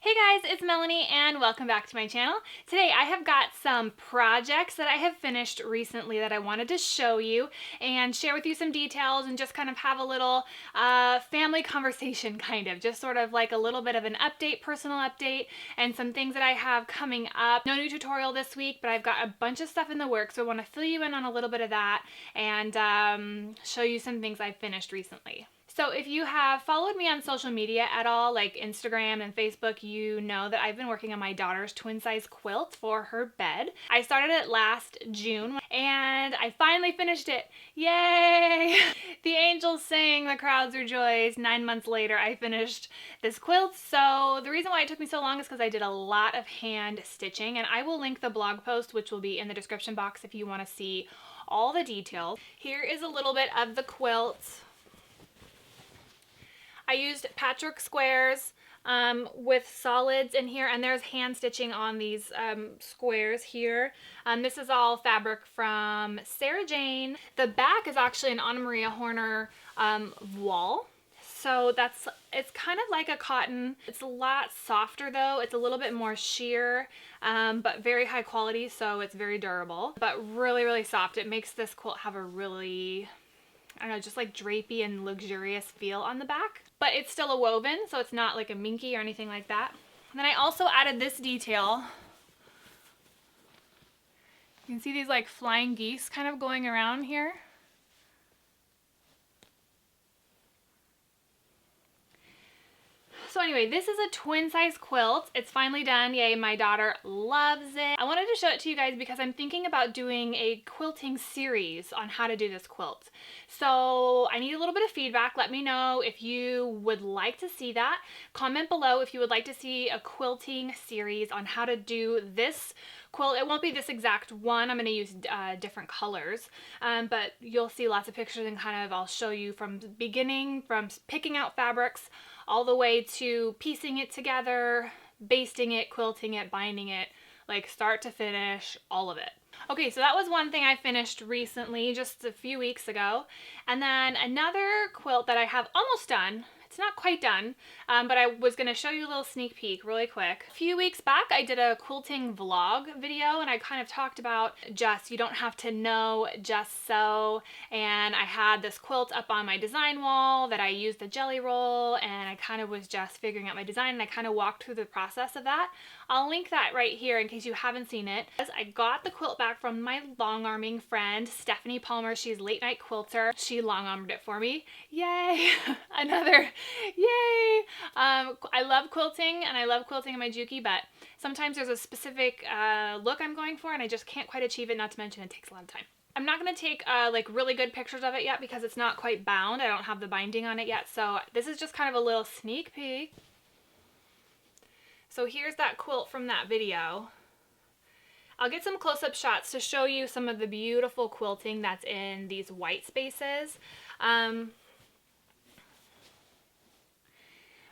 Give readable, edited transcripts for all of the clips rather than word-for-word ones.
Hey guys, it's Melanie and welcome back to my channel. Today I have got some projects that I have finished recently that I wanted to show you and share with you some details and just kind of have a little family conversation just sort of like a little bit of an update, personal update, and some things that I have coming up. No new tutorial this week, but I've got a bunch of stuff in the works, so I want to fill you in on a little bit of that and show you some things I've finished recently. So if you have followed me on social media at all, like Instagram and Facebook, you know that I've been working on my daughter's twin size quilt for her bed. I started it last June and I finally finished it. Yay! The angels sing, the crowds rejoice. 9 months later, I finished this quilt. So the reason why it took me so long is because I did a lot of hand stitching, and I will link the blog post, which will be in the description box if you want to see all the details. Here is a little bit of the quilt. I used patchwork squares with solids in here, and there's hand stitching on these squares here. This is all fabric from Sarah Jane. The back is actually an Anna Maria Horner voile. So it's kind of like a cotton. It's a lot softer though. It's a little bit more sheer, but very high quality, so it's very durable, but really, really soft. It makes this quilt have a really, I don't know, just like drapey and luxurious feel on the back. But it's still a woven, so it's not like a minky or anything like that. And then I also added this detail. You can see these like flying geese kind of going around here. So anyway, this is a twin size quilt. It's finally done. Yay, my daughter loves it. I wanted to show it to you guys because I'm thinking about doing a quilting series on how to do this quilt. So I need a little bit of feedback. Let me know if you would like to see that. Comment below if you would like to see a quilting series on how to do this quilt. It won't be this exact one. I'm going to use different colors, but you'll see lots of pictures and kind of I'll show you from the beginning, from picking out fabrics all the way to piecing it together, basting it, quilting it, binding it, like start to finish, all of it. Okay, so that was one thing I finished recently, just a few weeks ago. And then another quilt that I have almost done. It's not quite done, but I was going to show you a little sneak peek really quick. A few weeks back, I did a quilting vlog video, and I kind of talked about just, you don't have to know, just sew. And I had this quilt up on my design wall that I used the jelly roll, and I kind of was just figuring out my design, and I kind of walked through the process of that. I'll link that right here in case you haven't seen it. I got the quilt back from my long-arming friend, Stephanie Palmer. She's Late Night Quilter. She long-armed it for me. Yay! Another yay! I love quilting, and I love quilting in my Juki, but sometimes there's a specific look I'm going for, and I just can't quite achieve it, not to mention it takes a lot of time. I'm not going to take like really good pictures of it yet because it's not quite bound. I don't have the binding on it yet, so this is just kind of a little sneak peek. So here's that quilt from that video. I'll get some close-up shots to show you some of the beautiful quilting that's in these white spaces.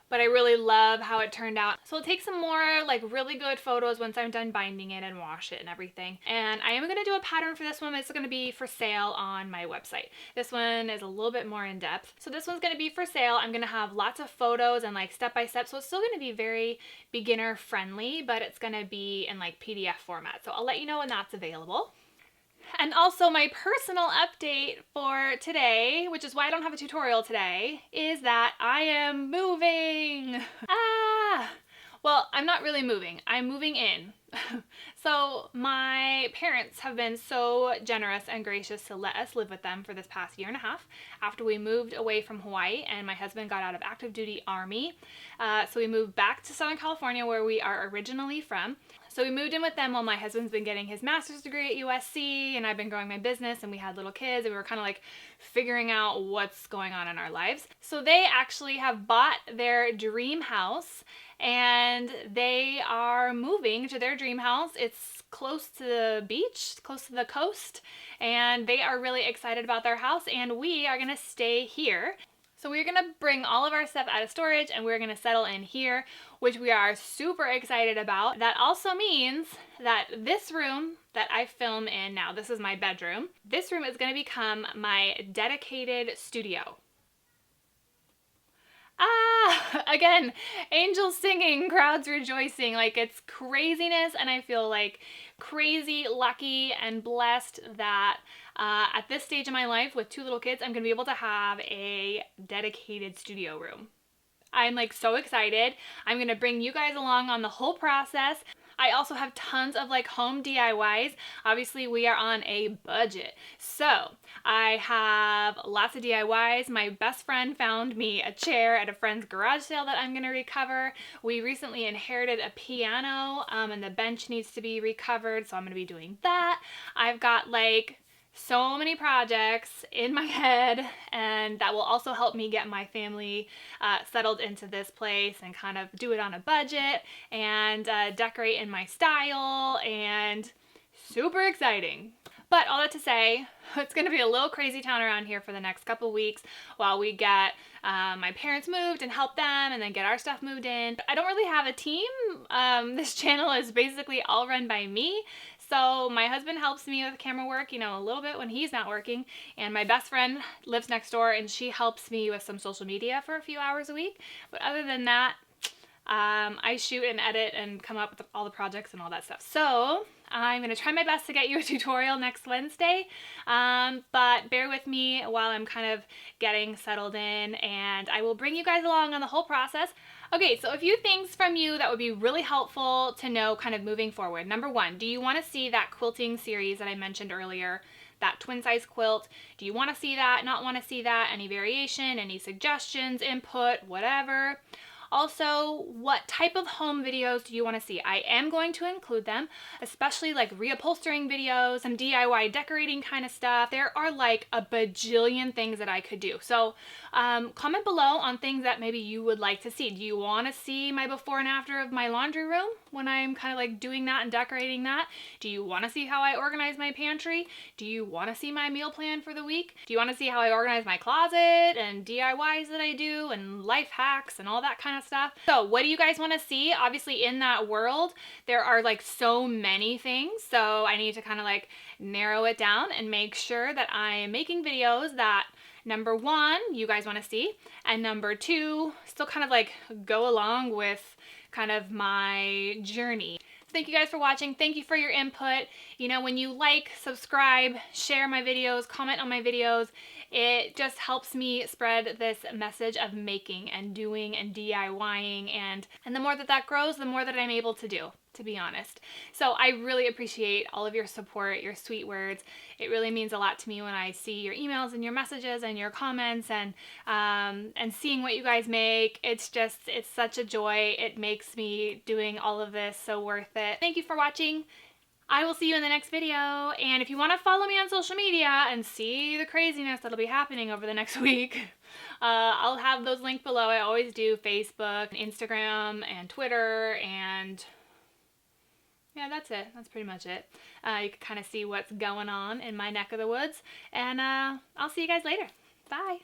But I really love how it turned out. So I'll take some more like really good photos once I'm done binding it and wash it and everything. And I am going to do a pattern for this one. It's going to be for sale on my website. This one is a little bit more in depth. So this one's going to be for sale. I'm going to have lots of photos and like step by step. So it's still going to be very beginner friendly, but it's going to be in like PDF format. So I'll let you know when that's available. And also my personal update for today, which is why I don't have a tutorial today, is that I am moving. Well, I'm not really moving. I'm moving in. So my parents have been so generous and gracious to let us live with them for this past year and a half after we moved away from Hawaii and my husband got out of active duty Army. So we moved back to Southern California where we are originally from. So we moved in with them while my husband's been getting his master's degree at USC and I've been growing my business, and we had little kids and we were kind of like figuring out what's going on in our lives. So they actually have bought their dream house and they are moving to their dream house. It's close to the beach, close to the coast, and they are really excited about their house, and we are gonna stay here. So we're gonna bring all of our stuff out of storage and we're gonna settle in here, which we are super excited about. That also means that this room that I film in now, this is my bedroom, this room is gonna become my dedicated studio. Again, angels singing, crowds rejoicing. Like, it's craziness, and I feel like crazy lucky and blessed that at this stage of my life with 2 little kids, I'm gonna be able to have a dedicated studio room. I'm like so excited. I'm gonna bring you guys along on the whole process. I also have tons of like home DIYs. Obviously, we are on a budget. So I have lots of DIYs. My best friend found me a chair at a friend's garage sale that I'm gonna recover. We recently inherited a piano and the bench needs to be recovered, so I'm gonna be doing that. I've got like so many projects in my head, and that will also help me get my family settled into this place and kind of do it on a budget and decorate in my style, and super exciting. But all that to say, it's going to be a little crazy town around here for the next couple weeks while we get my parents moved and help them and then get our stuff moved in. I don't really have a team. This channel is basically all run by me. So my husband helps me with camera work, you know, a little bit when he's not working. And my best friend lives next door and she helps me with some social media for a few hours a week. But other than that, I shoot and edit and come up with all the projects and all that stuff. So I'm going to try my best to get you a tutorial next Wednesday, but bear with me while I'm kind of getting settled in, and I will bring you guys along on the whole process. Okay, so a few things from you that would be really helpful to know kind of moving forward. Number 1, do you want to see that quilting series that I mentioned earlier? That twin size quilt? Do you want to see that? Not want to see that? Any variation? Any suggestions? Input? Whatever. Also, what type of home videos do you want to see? I am going to include them, especially like reupholstering videos, some DIY decorating kind of stuff. There are like a bajillion things that I could do. So comment below on things that maybe you would like to see. Do you want to see my before and after of my laundry room when I'm kind of like doing that and decorating that? Do you want to see how I organize my pantry? Do you want to see my meal plan for the week? Do you want to see how I organize my closet and DIYs that I do and life hacks and all that kind of stuff? So what do you guys want to see? Obviously in that world, there are like so many things. So I need to kind of like narrow it down and make sure that I'm making videos that number 1, you guys want to see, and number 2, still kind of like go along with kind of my journey. Thank you guys for watching. Thank you for your input. You know, when you like, subscribe, share my videos, comment on my videos, it just helps me spread this message of making and doing and DIYing, and the more that that grows, the more that I'm able to do, to be honest. So I really appreciate all of your support, your sweet words. It really means a lot to me when I see your emails and your messages and your comments and seeing what you guys make. It's such a joy. It makes me doing all of this so worth it. Thank you for watching. I will see you in the next video, and if you want to follow me on social media and see the craziness that'll be happening over the next week, I'll have those linked below. I always do Facebook, Instagram, and Twitter, and yeah, that's it. That's pretty much it. You can kind of see what's going on in my neck of the woods, and I'll see you guys later. Bye!